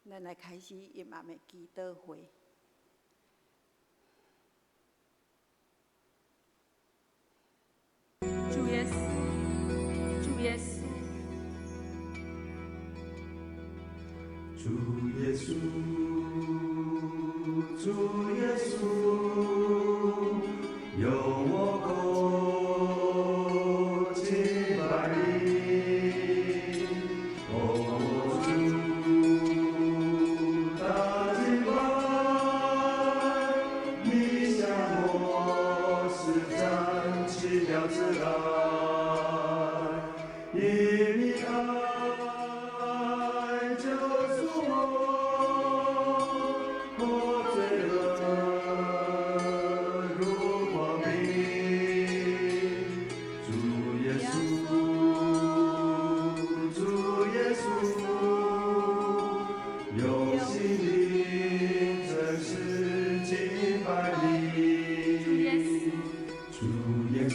咱来开始夜晚的祈祷会。主耶稣，主耶稣，主耶稣，主耶稣，有我共敬拜你，哦主，大敬拜，你向我施展奇妙之爱，因你爱救赎我，我罪恶如光明。主耶稣，主耶稣，用心灵真实敬拜你。主耶稣，主耶稣。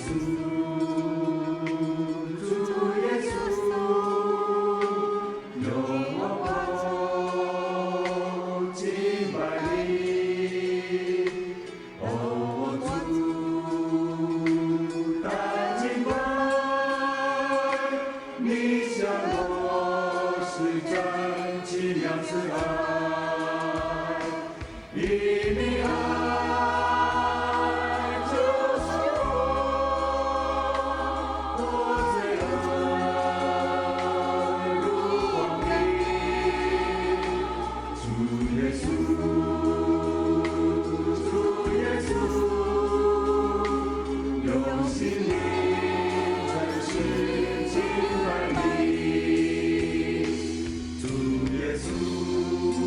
主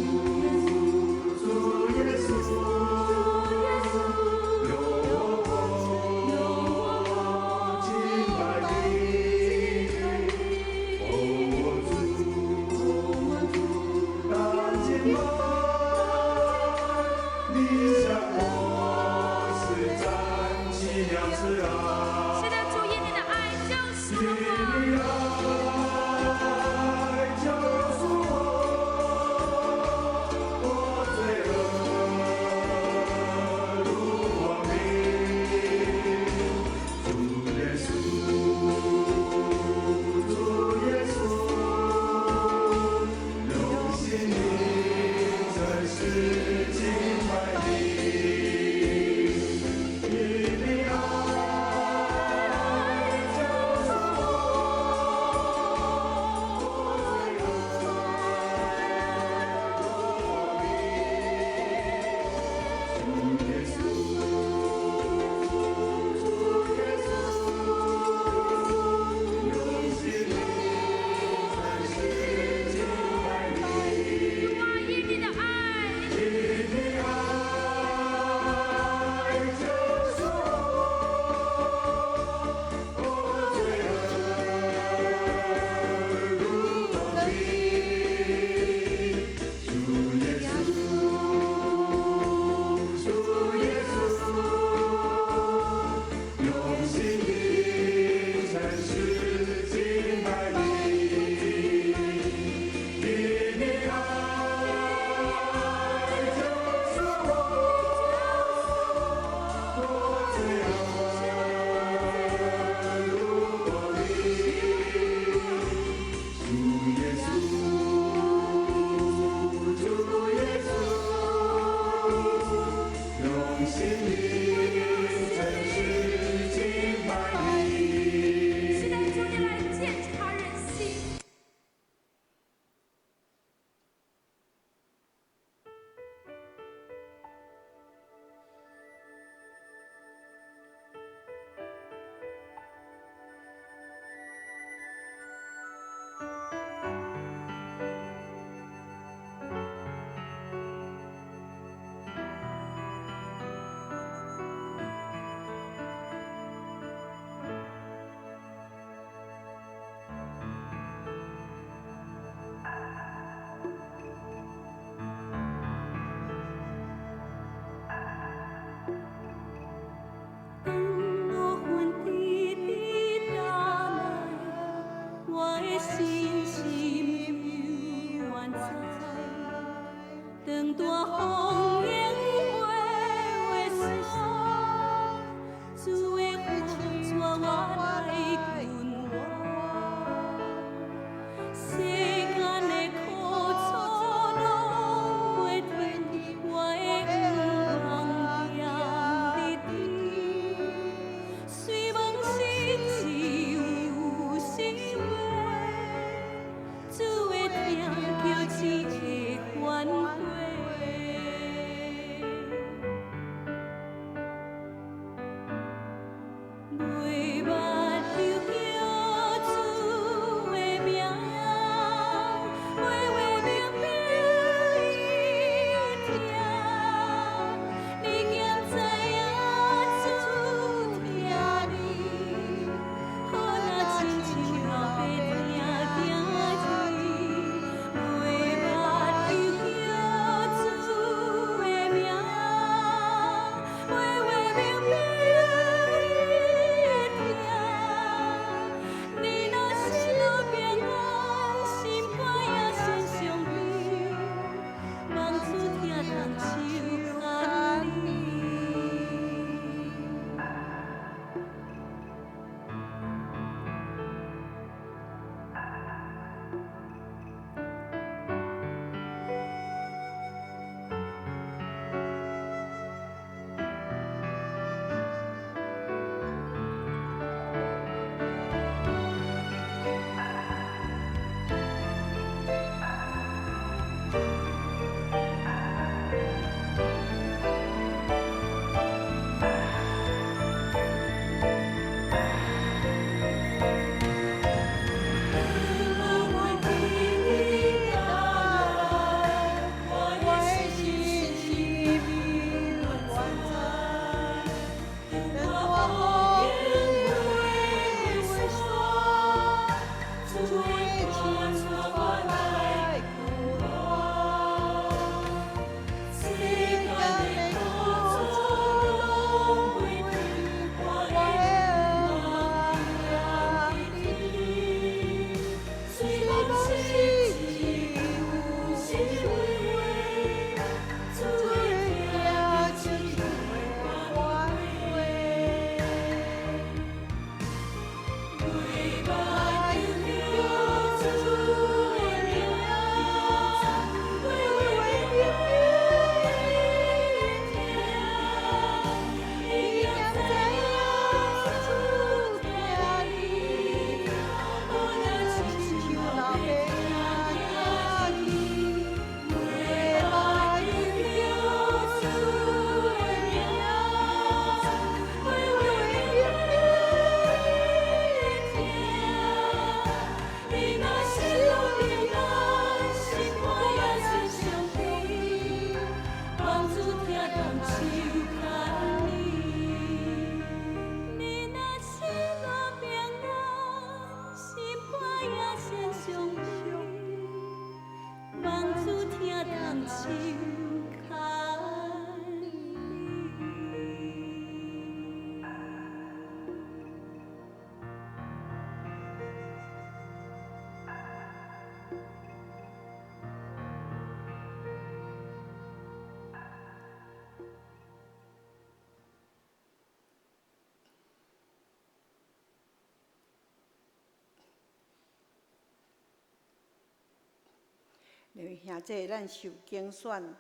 因为兄弟，咱受拣选，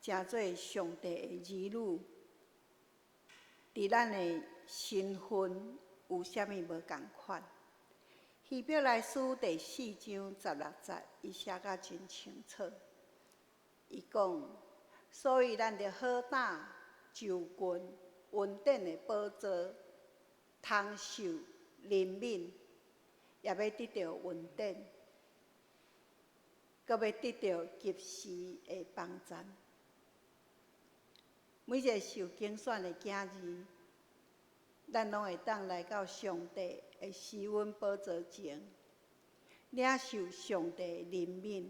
成做上帝的儿女，伫咱的身份有啥物无共款？希伯来书第4章16节，伊写甲真清楚。伊讲，所以咱着好胆就近稳定的宝座，通受怜悯，也要得到稳定，阁要得到及时的帮助。每一个受拣选的囝儿，咱拢会当来到上帝的施恩宝座前，领受上帝的怜悯，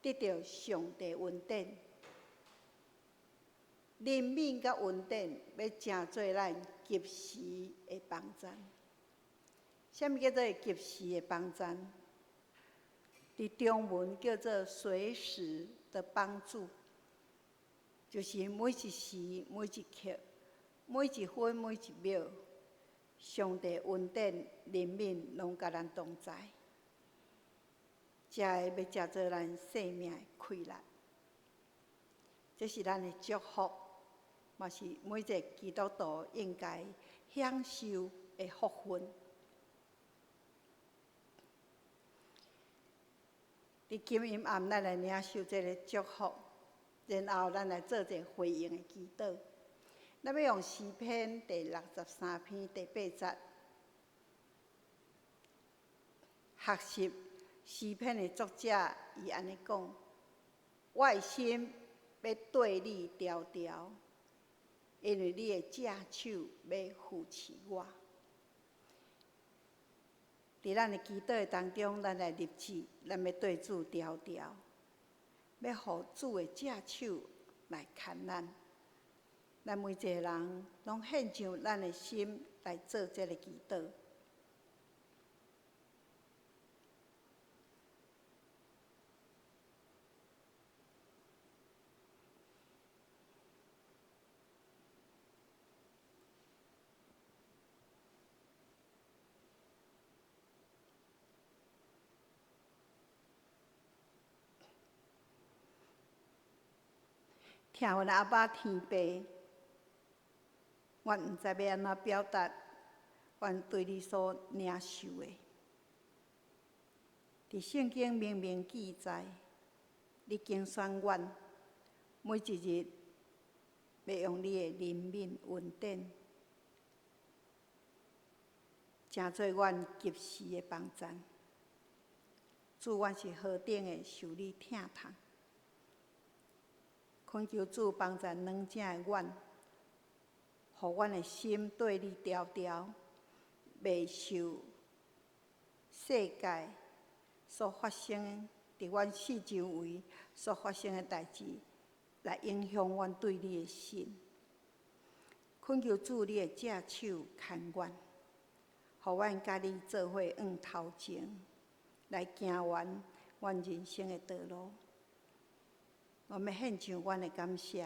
得到上帝稳定。怜悯甲稳定，要成做咱及时的帮助。啥物叫做及时的帮助？伫中文叫做随时的帮助，就是每一时、每一刻、每一分、每一秒，上帝稳定、怜悯，拢甲咱同在。才会要成做咱生命的快乐。这是咱的祝福，嘛是每一个基督徒应该享受的福分。伫今阴暗，咱来领受这个祝福，然后咱来做一个回应的祈祷。咱要用诗篇第63篇第8节，学习诗篇的作者，伊安尼讲：我的心要对你调调，因为你的正手要扶持我。伫咱的祈祷的当中，咱来立志，咱要对主调调，要互主的正手来牵咱。咱每一个人拢献上咱的心来做这个祈祷。听阮阿爸天父，阮毋知要安怎表达阮对你所领受的。伫圣经明明记载，你拣选阮，每一日要用你的怜悯稳定，成做阮及时的帮助。主，阮是何等的受你疼痛。恳求主帮助软正的阮，互阮的心对你调调，袂受世界所发生伫阮四周围所发生的代志来影响阮对你的心。恳求主你的正手牵阮，互阮甲你做伙往头前，来行完阮人生的道路。我要献上阮的感谢，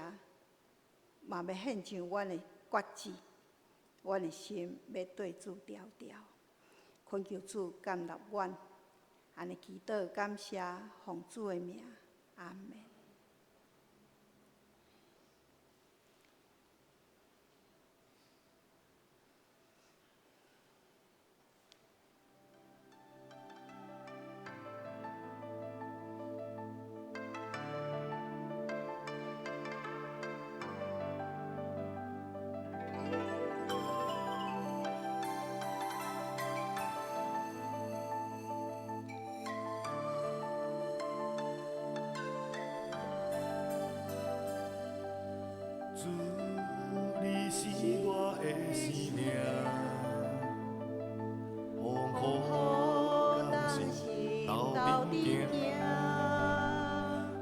嘛要献上阮的决志，阮的心要对主调调。恳求主甘纳阮，安尼祈祷感谢，奉主的名，阿门。主，你是我的生命，风雨当时斗阵行，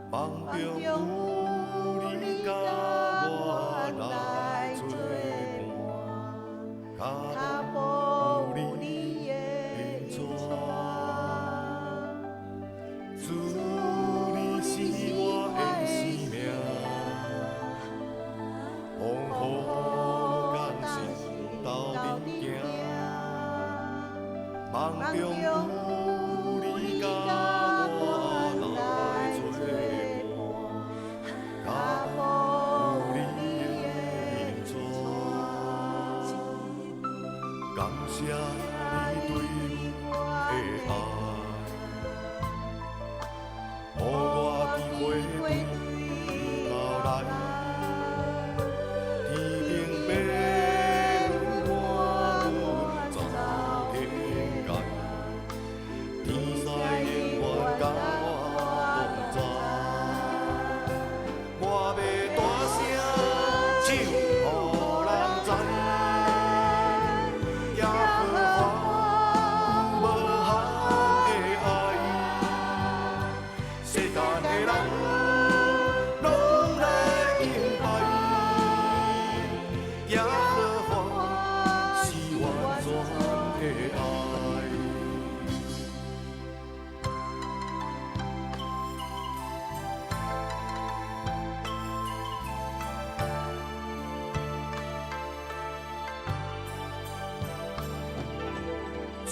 梦中有你甲我来作伴，脚步有你的引带。主，你是我的生命。风雨甘是斗阵行，梦中有你甲我来作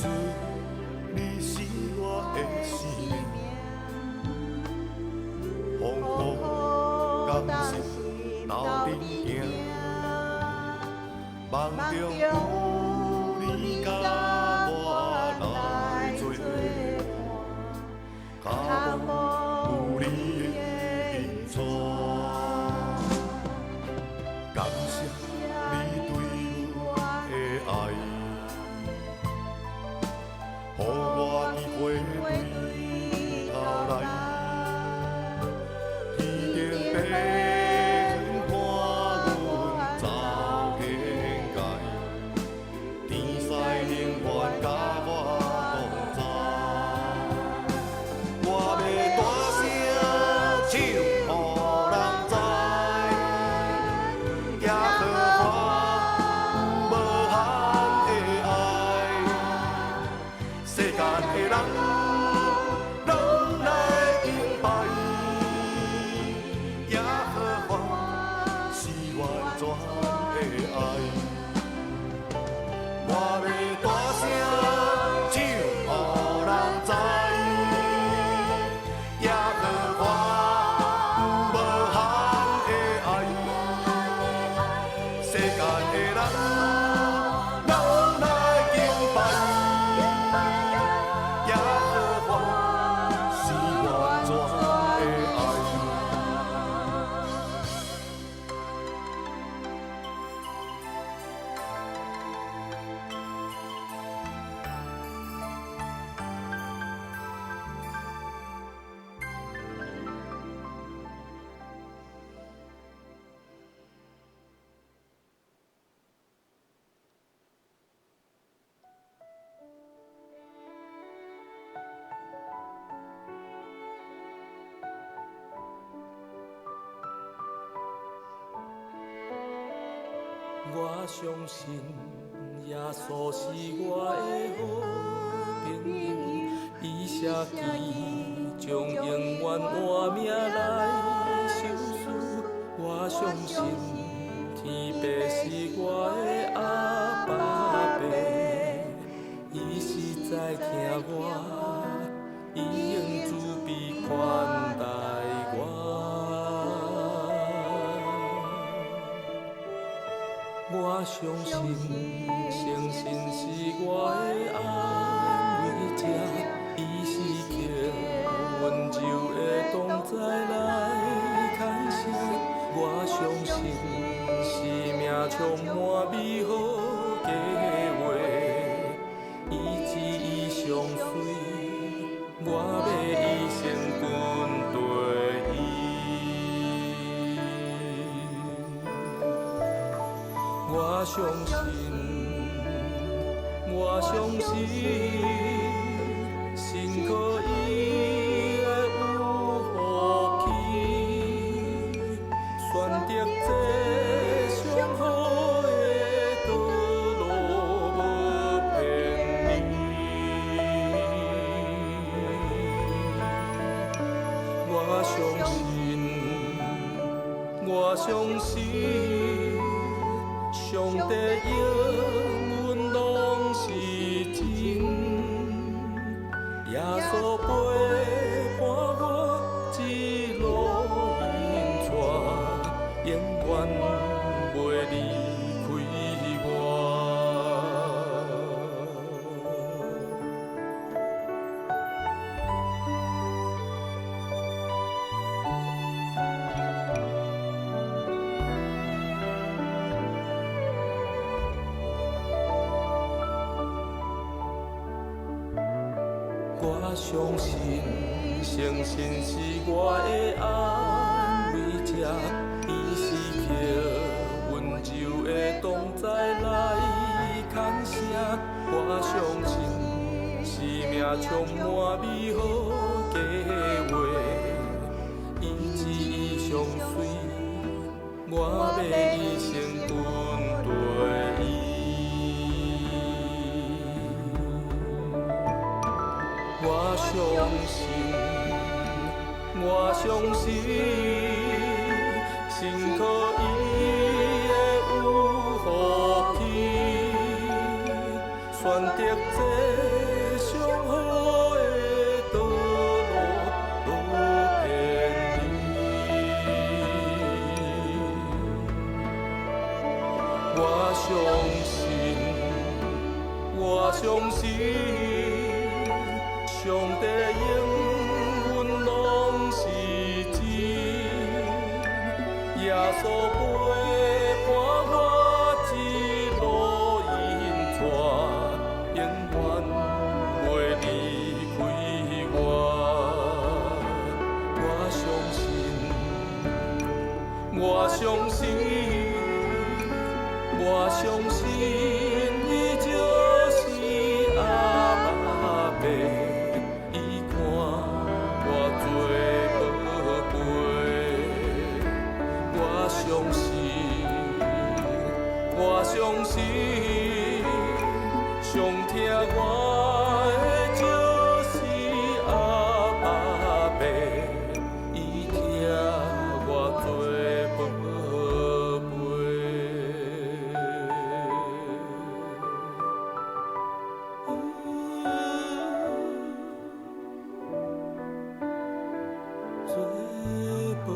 稣，你是我的生命，风雨甘心斗阵行，梦中有你甲我来作伴，脚步有你的引带，感谢你对我的爱。予我机会回头来，天顶白云伴阮走天界，天使永远甲我同在。我要大声唱，予人知，耶和华无限的爱。世间的人，拢来敬拜，耶和华是完全的爱。我要大声唱，予人知，耶和华无限的爱。世间的人，拢来敬拜。耶和华是完全的爱。我相信耶稣是我的好朋友，伊舍己将永远换命来受死。我相信天父是我的阿爸爸，伊是在听我，伊用慈悲款待我。我相信，诚心是我的安慰者，伊是刻温柔的同在来牵绳。我相信，生命充满美好计划，伊旨意相随，我要一生跟对伊。我相信，我相信，心靠伊的有福气，选择这上好的道路，无偏离。我相信，我相信。上帝应允拢是真，耶稣陪伴我一路引带，永远袂离开我。我相信，诚心是我的安慰者，伊是刻温柔的同在来牵绳。我相信，生命充满美好计划，伊旨意相随，我要一生跟对伊。我相信，我相信，心靠伊的有福气，选择这相信上帝应允拢是真，耶稣陪伴我一路引带，永远袂离开我。我相信，我相信，我相信。我相信，上疼我的就是阿爸爸，伊疼我做宝贝。做宝。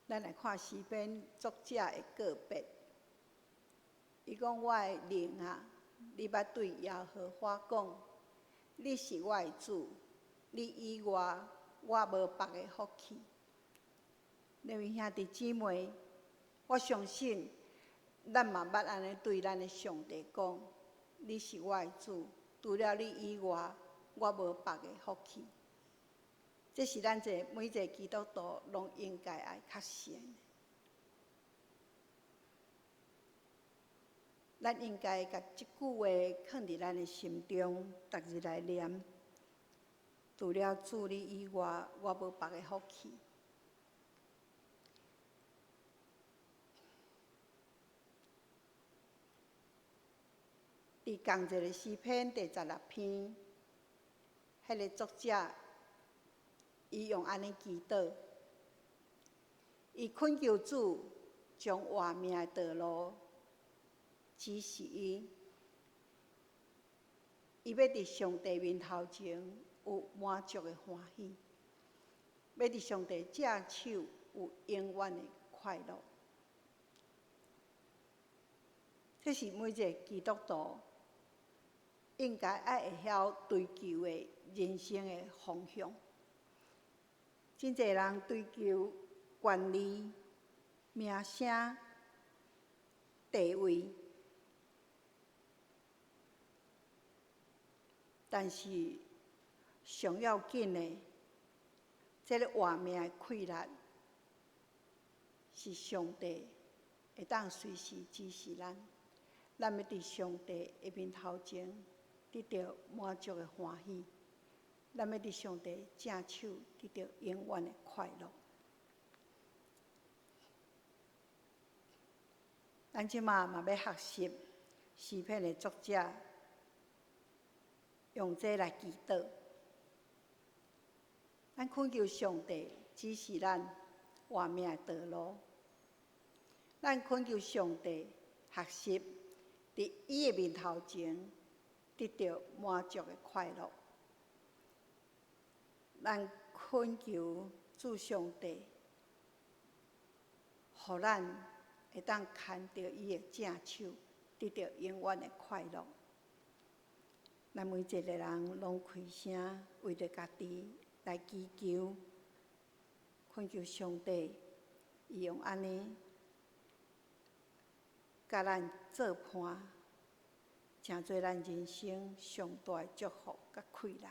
咱来看诗篇作者的个别。伊讲：我的灵啊，你捌对耶和华讲，你是我的主，你以外我无别个福气。各位兄弟姊妹，我相信咱嘛捌安尼对咱的上帝讲：你是我的主，除了你以外，我无别个福气。这是咱每一个基督徒拢应该爱确信的。咱应该把这句话放伫咱的心中，逐日来念。除了主你以外，我无别个福气。伫同一个诗篇第16篇，迄个作者。伊用安尼祈祷，伊恳求主将活命的道路指示伊，伊要伫上帝面头前有满足的欢喜，要伫上帝只手有永远的快乐。这是每一个基督徒应该爱会晓追求的人生的方向。真侪人追求权利、名声、地位，但是上要紧的，这个活命的快乐，是上帝会当随时指示咱，咱要伫上帝的面头前得到满足的欢喜。咱要伫上帝正手得到永远的快乐。咱即马嘛要学习诗篇的作者，用这来祈祷。咱恳求上帝指示咱活命的道路。咱恳求上帝学习伫伊的面头前得到满足的快乐。咱恳求主上帝，互咱会当牵着伊的正手，得到永远的快乐。咱每一个人拢开声，为着家己来祈求，恳求上帝，伊用安尼，甲咱做伴，成做咱人生上大的祝福甲快乐。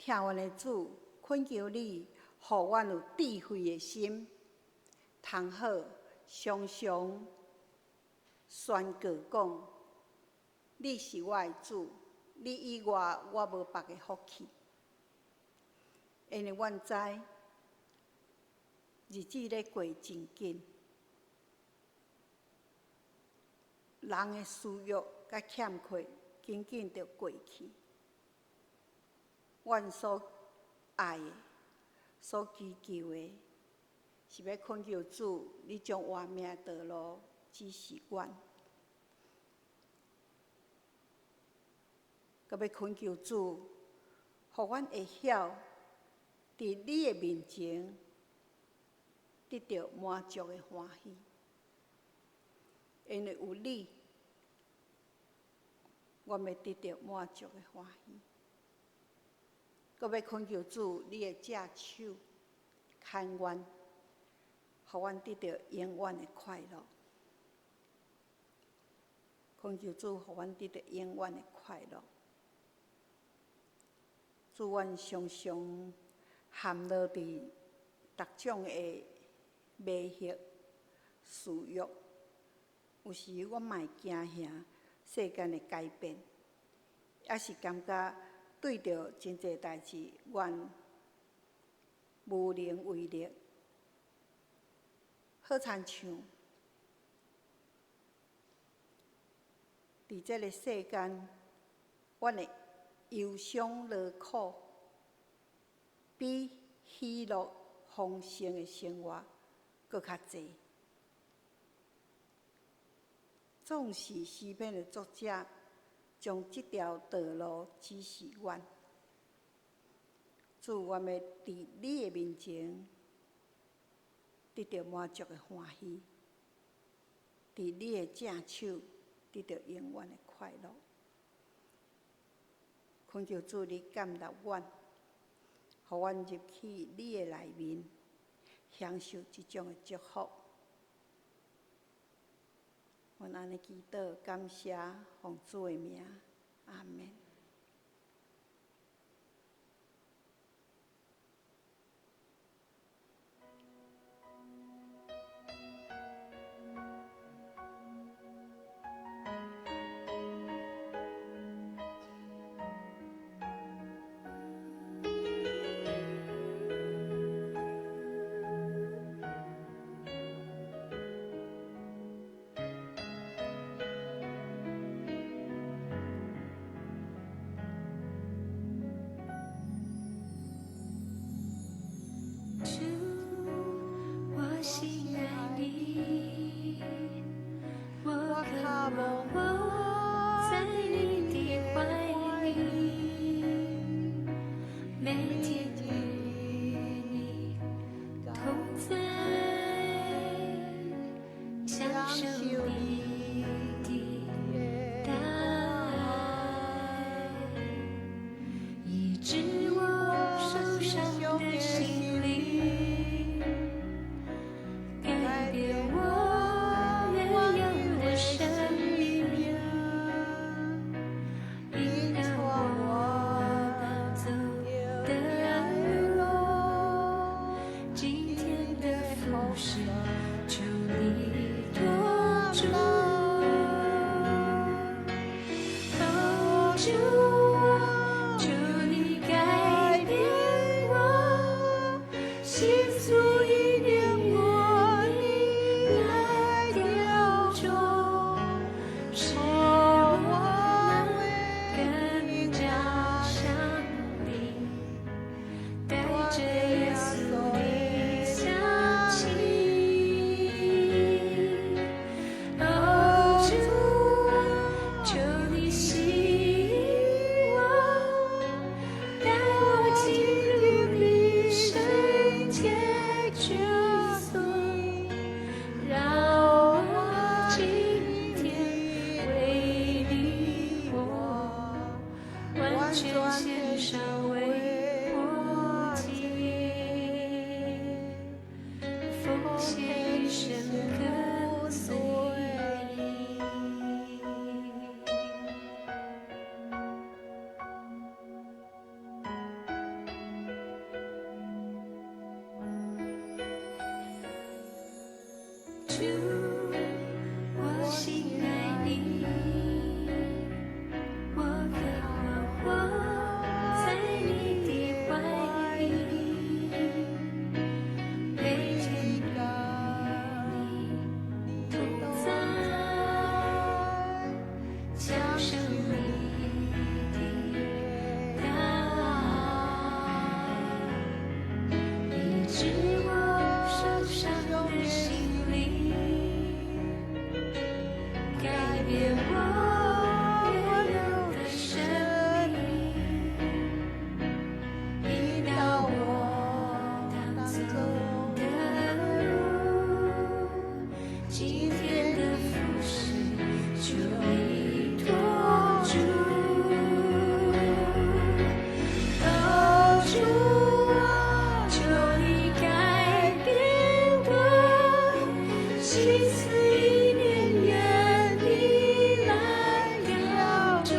听阮的主，恳求你，互阮有智慧的心，通好常常宣告讲：你是我的主，你以外我无别个福气。因为阮知日子咧过真紧，人的需要甲欠缺，紧紧就过去。阮所爱的、所祈求的，是要恳求主，你将活命的道路指示阮。搁要恳求主，互阮会晓伫你的面前得到满足的欢喜，因为有你，阮要得到满足的欢喜。搁要恳求主，你的只手牵阮，互阮得到永远的快乐。恳求主，互阮得到永远的快乐。主，阮常常陷落伫各种的迷惑、私欲，有时我嘛会惊吓世间的改变，也是感觉对着真侪代志，阮无能为力。好亲像伫这个世间，阮的忧伤劳苦，比喜乐丰盛的生活搁较济。总是诗篇的作者将这条道路指示阮。主，阮要伫你的面前得到满足的欢喜，伫你的正手得到永远的快乐。恳求主，你感纳阮，互阮入去你的内面，享受这种的祝福。阮安尼祈祷，感谢奉主的名，阿门。主，我心爱你，我渴望我在你的怀里，每天与你同在，享受你的爱，医治我受伤的心灵。主，我心爱你，我渴望活在你的怀里，陪着你同在，享受你的爱，医治我受伤的心灵，改变我原有的生命，引导我当走的路，今天的服饰就你托住。哦，主啊，求你改变我心思意念，愿你来调整，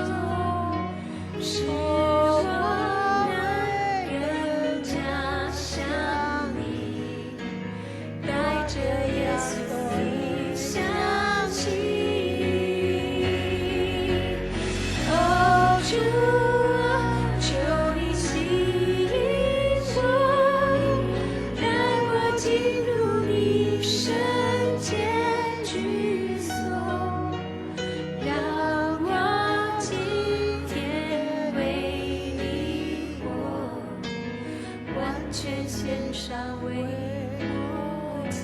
使我能更加像你，带着耶稣的香气。哦，主啊，求你吸引我，带我进入你圣洁居所，让我今天为你活，完全献上为我祭，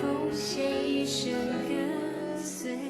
奉献一生跟随你。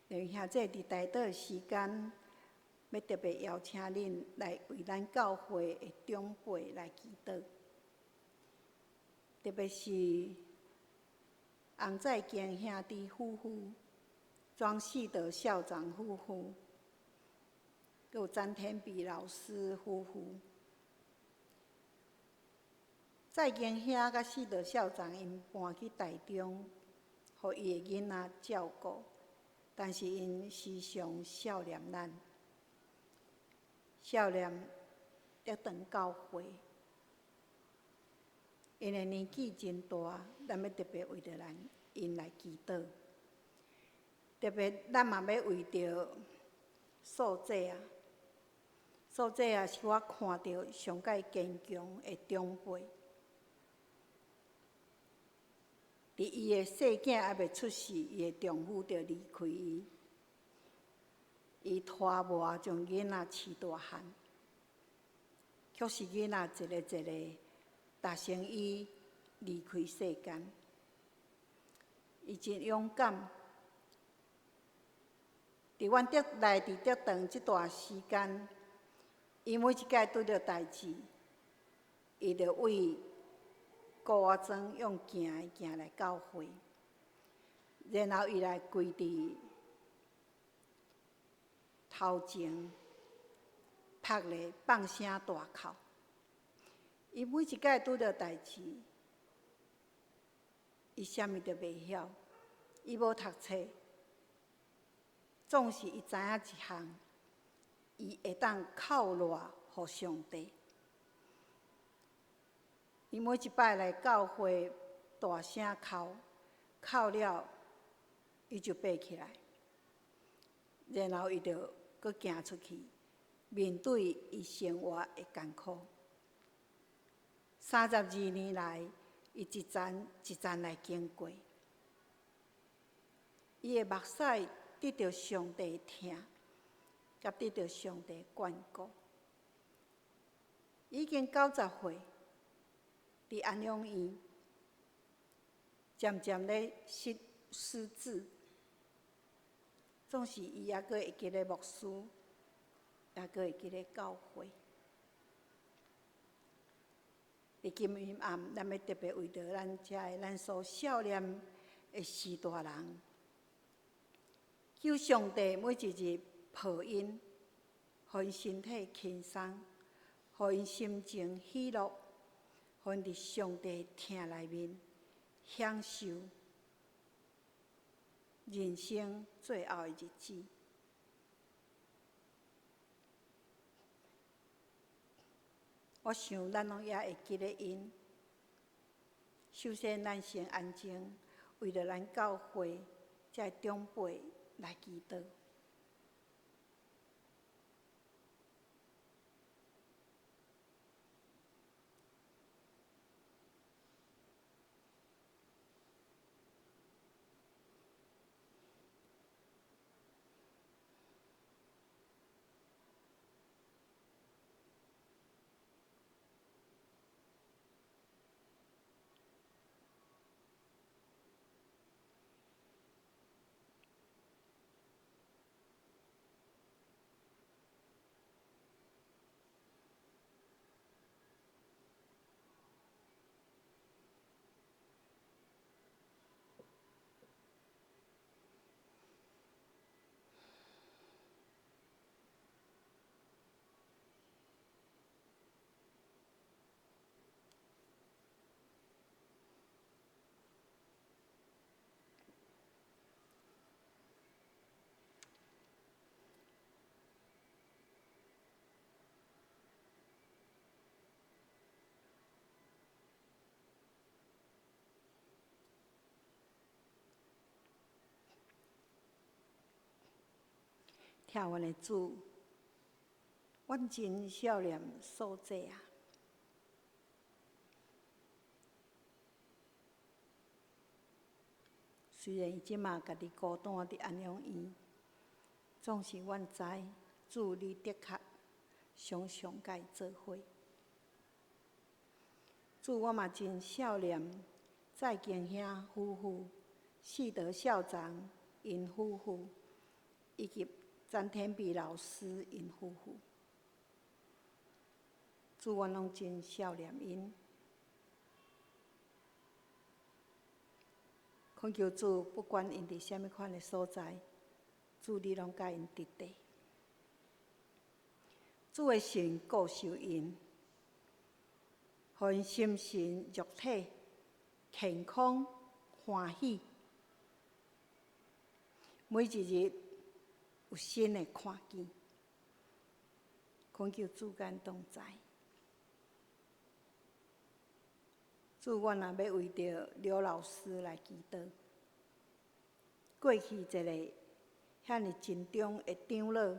弟兄姊伫台岛的时间，要特别邀请恁来为咱教会的长辈来祈祷，特别是洪在坚兄弟夫妇、庄世德校长夫妇，还有詹天比老师夫妇。在坚兄甲世德校长因搬去台中，互伊的囡仔照顾。但是因时常想念咱，想念要长教会，因的年纪真大，咱要特别为着因来祈祷。特别咱嘛要为着素姐啊，素姐啊是我看到上界坚强的长辈。伫伊的细囝还袂出世，伊的丈夫就离开伊，伊拖磨将囡仔饲大汉，却是囡仔一个一个达成伊离开世间。伊真勇敢，伫阮来伫德长这段时间，伊每一摆拄着代志，伊就为高仔庄用行来教会，然后伊来跪伫头前，拍咧放声大哭。伊每一摆拄着代志，伊啥物都袂晓，伊无读册，总是伊知影一项，伊会当靠赖互上帝。伊每一摆来教会，大声哭，哭了，伊就爬起来，然后伊就搁行出去，面对伊生活的艰苦。32年来，伊一站一站来经过，伊的目屎得到上帝听，甲得到上帝眷顾。已经90岁。伫安养院，渐渐咧失智，总是伊还阁会记咧牧师，还阁会记咧教会。伫今晡暗，咱要特别为着咱所少年的士大人，求上帝每一日抱因，互因身体轻松，互因心情喜乐。互因伫上帝听内面享受人生最后的日子。我想咱拢也会记咧因。首先，咱先安静，为着咱教会这长辈来祈祷。听阮的主，阮真少年素姐啊！虽然伊即马家己孤单伫安养院，总是阮知主你的确常常甲伊做伙。主，我嘛真少年在敬兄夫妇、世德校长因夫妇。以及詹天碧老师因夫妇，主阮拢真孝念因。恳求主，不管因伫什么款的所在，主你拢甲因伫地。主的神顾守因，互因心神肉体健康欢喜，每一日有新的看见。恳求主甲因同在。主，阮也要为着刘老师来祈祷。过去一个遐尼尽忠的长老，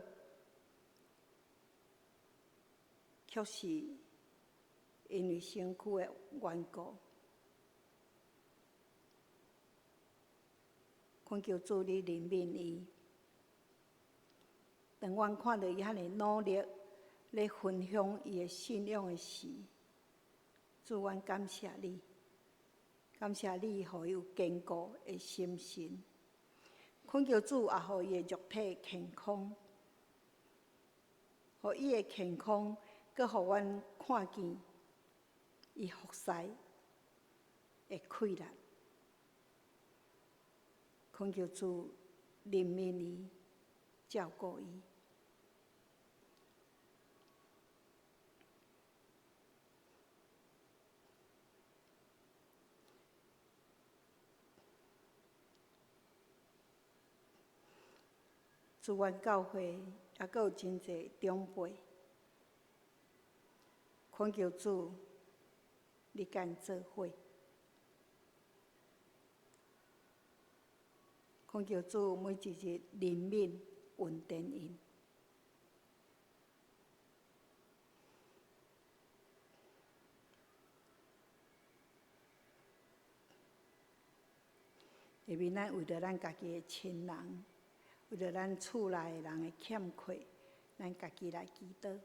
却是因为身躯的缘故，恳求主你怜悯伊。当阮看到伊遐尼努力咧分享伊的信仰的时，主，阮感谢你，感谢你，互伊有坚固的心神。恳求主也互伊的肉体健康，互伊的健康，搁互阮看见伊服侍的快乐。恳求主怜悯伊，照顾伊。主，阮教会也阁有真侪长辈，恳求主，你甲因做伙，恳求主每一日怜悯恩典因。下面咱为着咱家己的亲人，为着咱厝内的人的欠缺，咱家己来祈祷。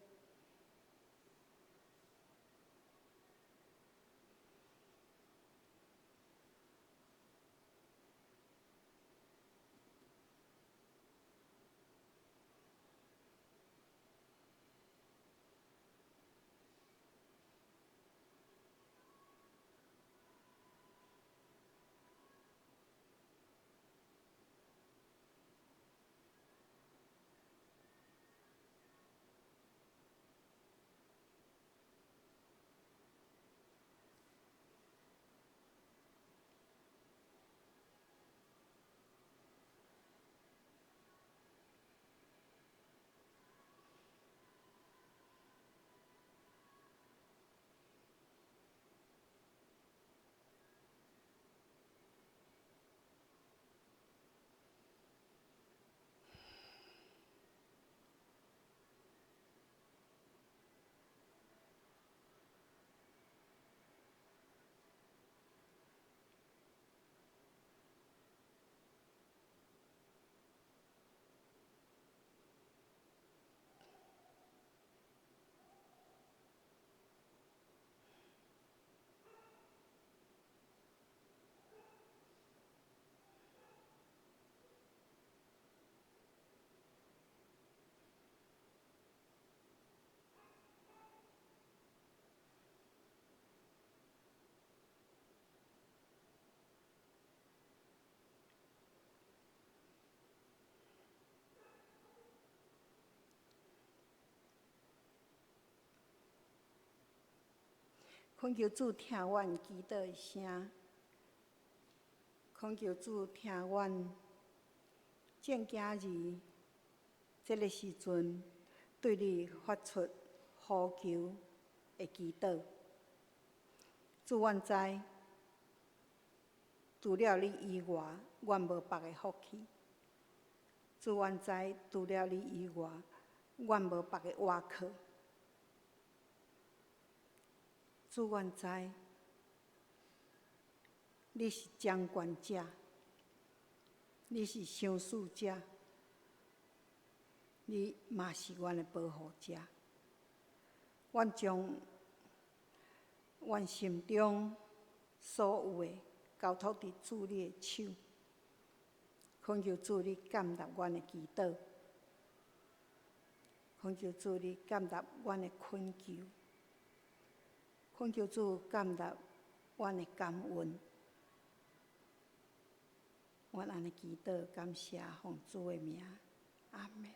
恳求主听阮祈祷的声，恳求主听阮正今日这个时阵对你发出呼求的祈祷。主，阮知，除了你以外，阮无别个福气。主，阮知，除了你以外，阮无别个倚靠。主，阮知，你是掌权者，你是相属者，你嘛是阮的保护者。阮将阮心中所有的交托伫主你的手，恳求主你感答阮的祈祷，恳求主你感答阮的恳求，恳求主感答阮的感恩。阮安尼祈祷，感谢奉主的名，阿门。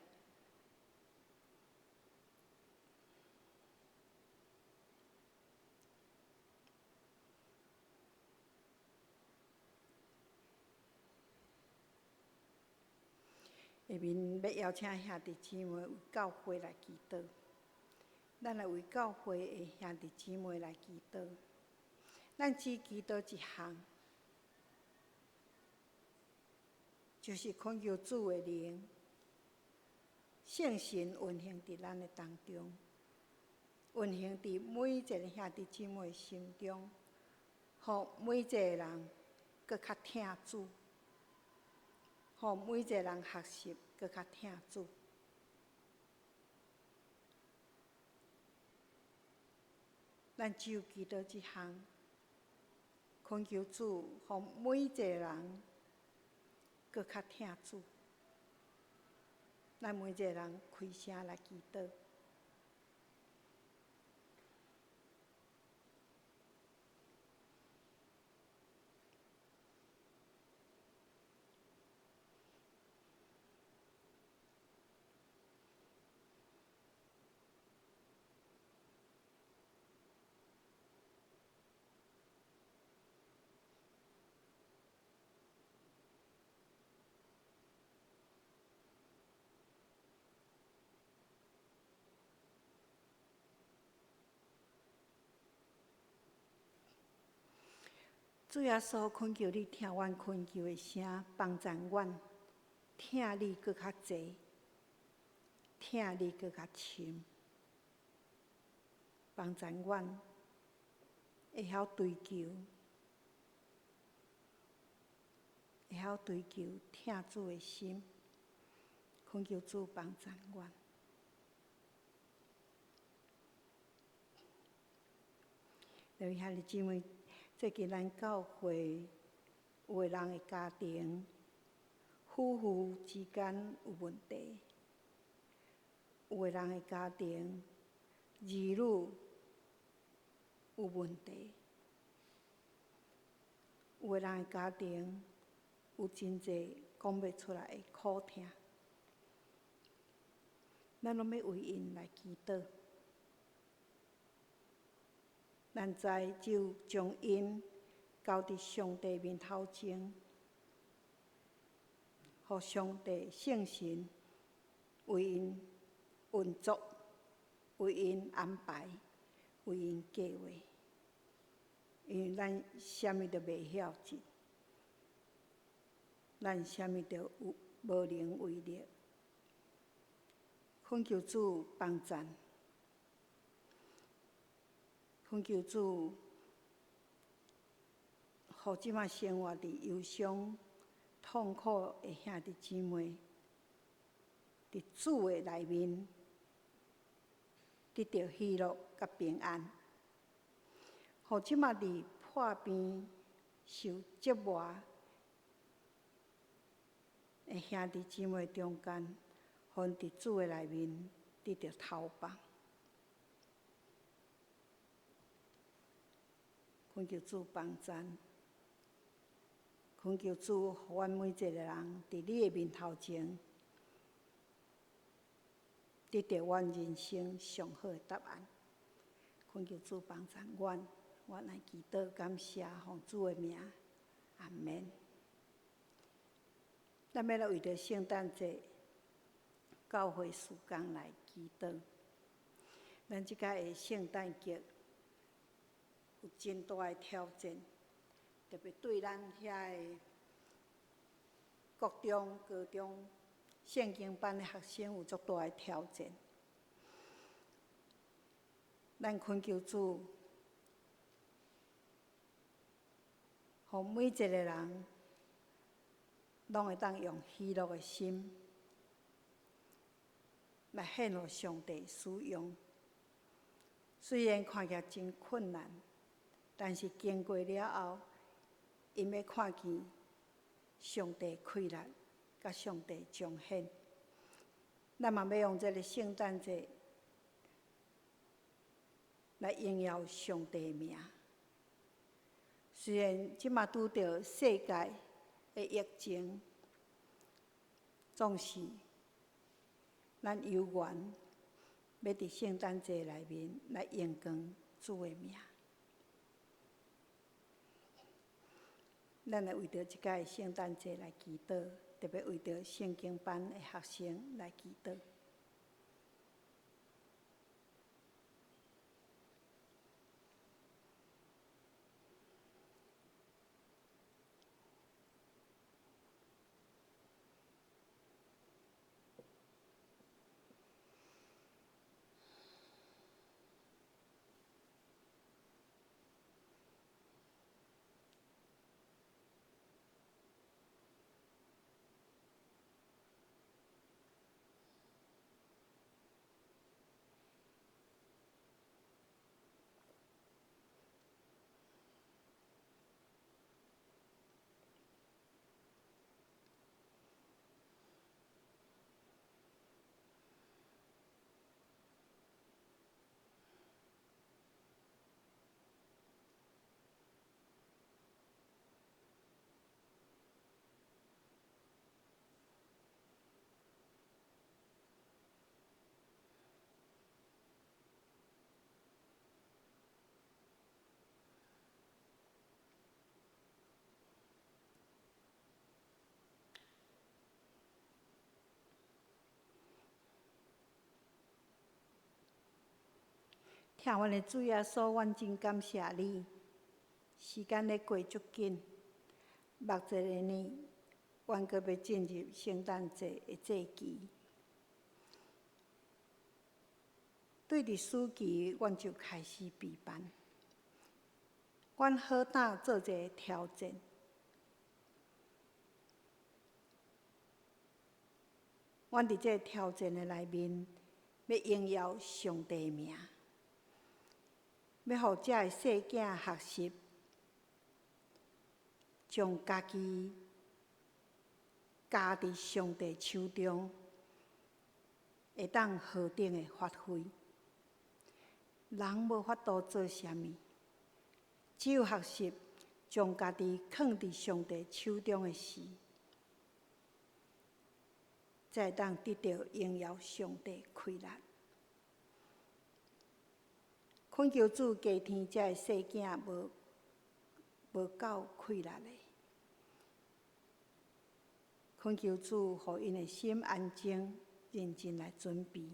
下面要邀请兄弟姊妹为教会来祈祷，咱来为教会的兄弟姊妹来祈祷。咱只祈祷一项，就是恳求主的灵，圣神运行伫咱的当中，运行伫每一个兄弟姊妹心中，互每一个人搁较听主。互每一个人学习，搁较听主。咱只有祈祷这项，恳求主，互每一个人搁较听主。咱每一个人开声来祈祷。主耶稣，恳求你听阮恳求的声，帮助阮听你搁较济，听你搁较深，帮助阮会晓追求，会晓追求听主的心，恳求主帮助阮。各位兄弟姊妹，最近咱教会有的人的家庭，夫妇之间有问题；有的人的家庭，儿女有问题；有的人的家庭有真侪讲袂出来的苦痛。咱拢要为因来祈祷。咱知只有将因交伫上帝面头前，互上帝圣神为因运作，为因安排，为因计划。因为咱啥物都袂晓得，咱啥物都有无能为力。恳求主帮助。恳求主，互即马生活伫忧伤、痛苦的兄弟姊妹，伫主的内面得到喜乐甲平安。互即马伫破病、受折磨的兄弟姊妹中间，互因伫主的内面得到头放。恳求主帮助，恳求主，互阮每一个人伫你的面头前，得到阮人生上好的答案。恳求主帮助阮，阮来祈祷感谢奉主的名，阿门。咱要来为着圣诞节教会时间来祈祷。咱即届的圣诞节有真大的挑战，特别对咱遐个国中、高中圣经班的学生有足大的挑战。咱恳求主，互每一个人拢会当用喜乐的心来献予上帝使用。虽然看起来真困难，但是经过了后，因要看见上帝开力甲上帝彰显。咱嘛要用这个圣诞节来荣耀上帝的名。虽然即马拄着世界的疫情，总是咱犹原要伫圣诞节内面来荣光主的名。咱来为着即届圣诞节来祈祷，特别为着圣经班的学生来祈祷。听阮的主耶稣，阮真感谢你。时间咧过足紧，目一个年，阮阁要进入圣诞节的节期。对伫暑期，阮就开始备办。阮好胆做一个挑战，阮伫这个挑战的内面，要荣耀上帝的名。要互遮个细囝学习，将家己加伫上帝手中，会当好顶的发挥。人无法度做啥物，只有学习将家己放伫上帝手中的时，才会当得到荣耀上帝快乐。恳求主加添遮个细囝无够快乐的，恳求主，互因的心安静，认真来准备。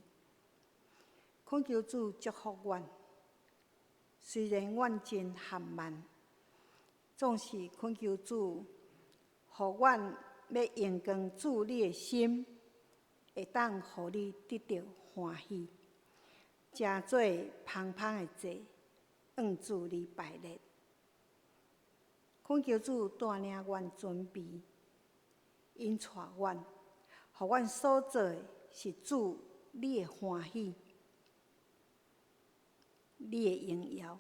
恳求主祝福阮，虽然阮真含慢，总是恳求主，互阮要荣光主你的心，会当互你得到欢喜。诚做芳芳的祭，愿主你摆列。恳求主带领阮准备，引带阮，互阮所做的是主你的欢喜，你的荣耀。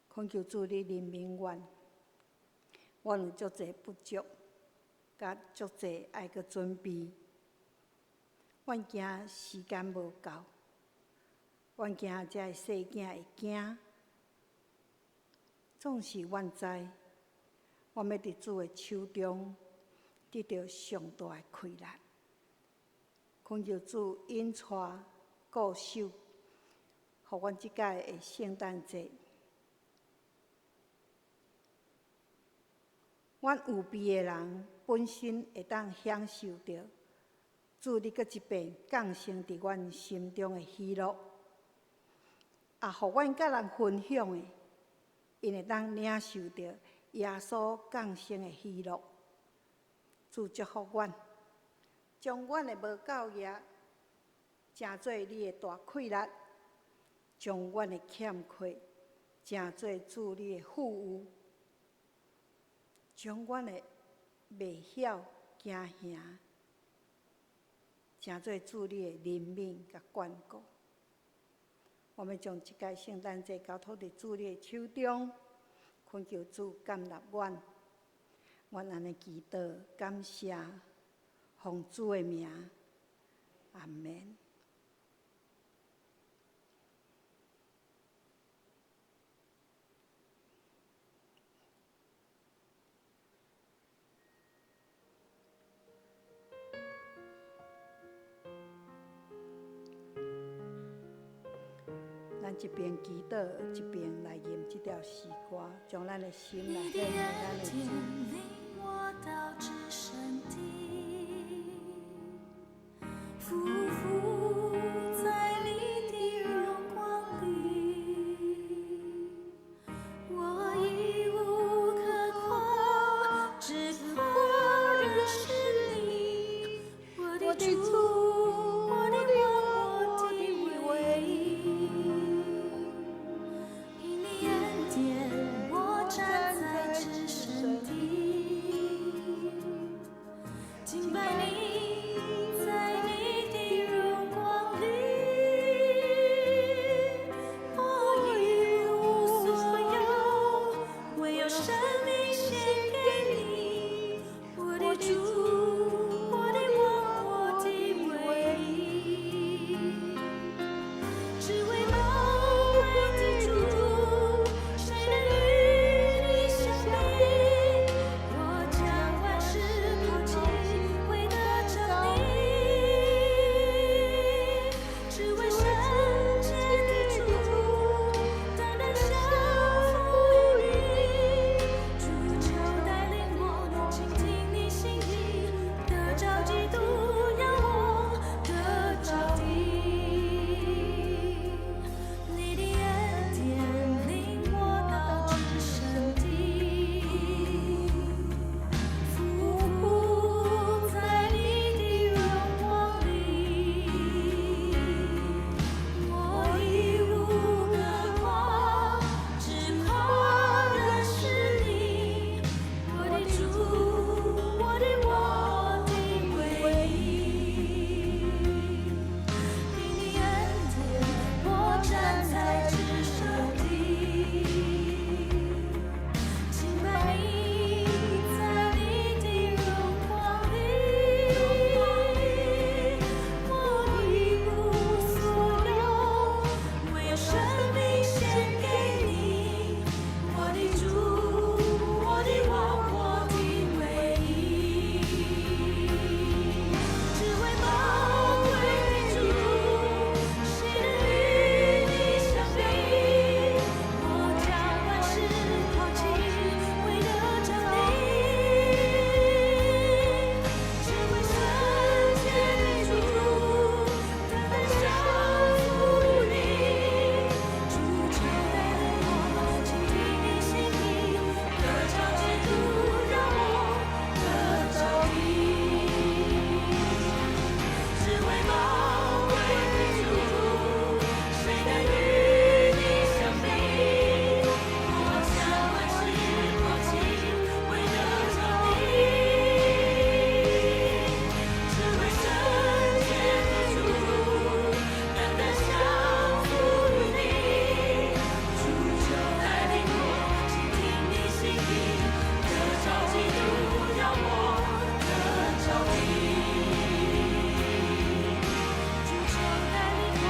恳求主你怜悯阮，阮有足侪不足，甲足侪爱阁准备。阮惊时间无够，阮惊遮个细囝会惊。总是阮知，阮要伫主的手中得到上大的快乐。恳求主引带固守，互阮即届的圣诞节，阮有备的人本身会当享受到主你阁一遍降生伫阮心中的喜乐，也互阮甲人分享的，因会当领受到耶稣降生的喜乐。主祝福阮，将阮的无够业，诚做你的大快乐；将阮的欠缺，诚做主你的富有；将阮的袂晓惊吓，诚做主你的怜悯甲眷顾。我们将即届圣诞节交托伫主你的手中，恳求主感纳阮，阮安尼祈祷感谢，奉主的名，阿免。咱一边祈祷，一边来吟这条诗歌，将咱的心来献给咱的主。领我到至圣地，匍匐在你的荣光里，我已无可夸，只夸认识你，我的主，我的王，我的唯一。因你恩典，我站在至圣地，敬拜你，在你的荣光里，我一无所有，唯有生命献给你，我的主，我的王，我的唯一，只为宝贵的主，谁能与你相比？我将万事抛弃，为得着你，只为圣洁的主，单单降服于你。主求带领我，倾听你心意，得着基督，让我得着你。你的恩典领我到至圣地，匍匐在你的荣光里，我已无可夸，只夸认识你，我的主，我的王，我的唯一。因你恩典，我站在至圣地，敬拜你，在你的荣光里，我一无所有，唯有生命献给你，我的主，我的王，我的唯一，只为宝贵的主，谁能与你相比？我将万事抛弃，为得着你，只为圣洁的主，单单降服于你。主求带领我，倾听你心意，得着基督，让我得着你。只为宝贵的主，谁能与你相比？我将万事抛弃，为得着你，只为圣洁的主，单单降服于你。主求带领我，倾听你心意，得着基督，让我得着你。主求带领我，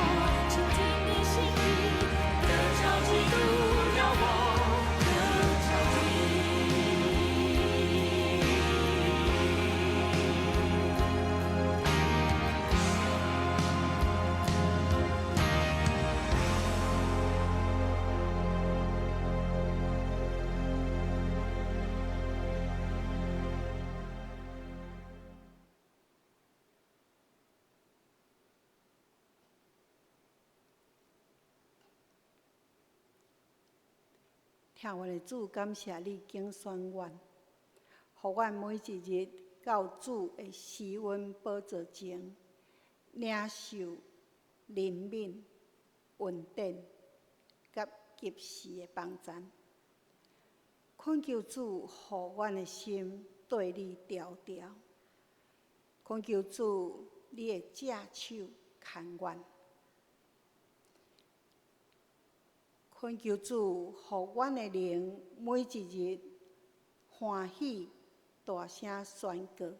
倾听你心意，得着基督，让我得着听阮的主，感谢你拣选阮，互阮每一日到主的施恩宝座前，领受怜悯、恩典，甲及时的帮赞。恳求主，互阮的心对你调调。恳求主，你的正手牵阮。恳求主，互阮的灵每一日欢喜大声宣告，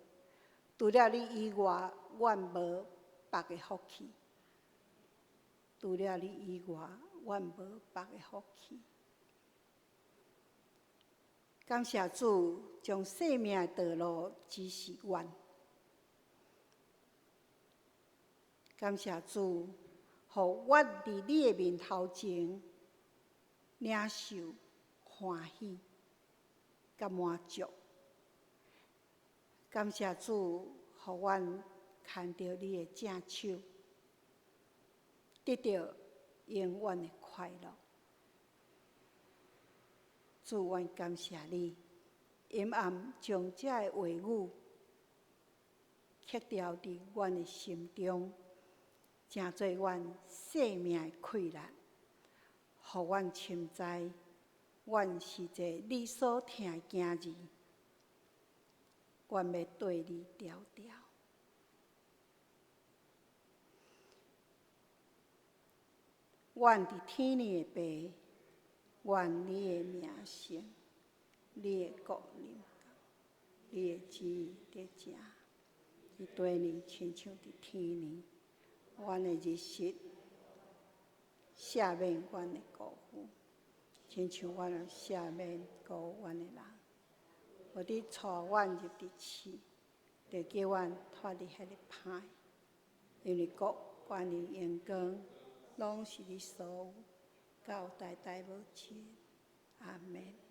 除了你以外，阮无别个福气。除了你以外，阮无别个福气。感谢主，将生命的道路指示阮。感谢主，互我伫你的面头前领受欢喜甲满足。感谢主，互阮牵着你的正手，得到永远的快乐。主，阮感谢你，阴暗将这个话语刻掉伫阮的心中，成做阮生命的快乐，互阮深知，阮是一个你所听的囝儿，阮要对你调调。阮伫天里的爸，愿你的名声，你的国临到，你的旨意得成，伫地里亲像伫天里。阮的日食赦免阮的辜负，亲像阮有赦免辜负阮的人。互你带阮入伫市，就叫阮脱离迄个歹，因为国、权力、荣光，拢是你所有，到代代无尽。阿门。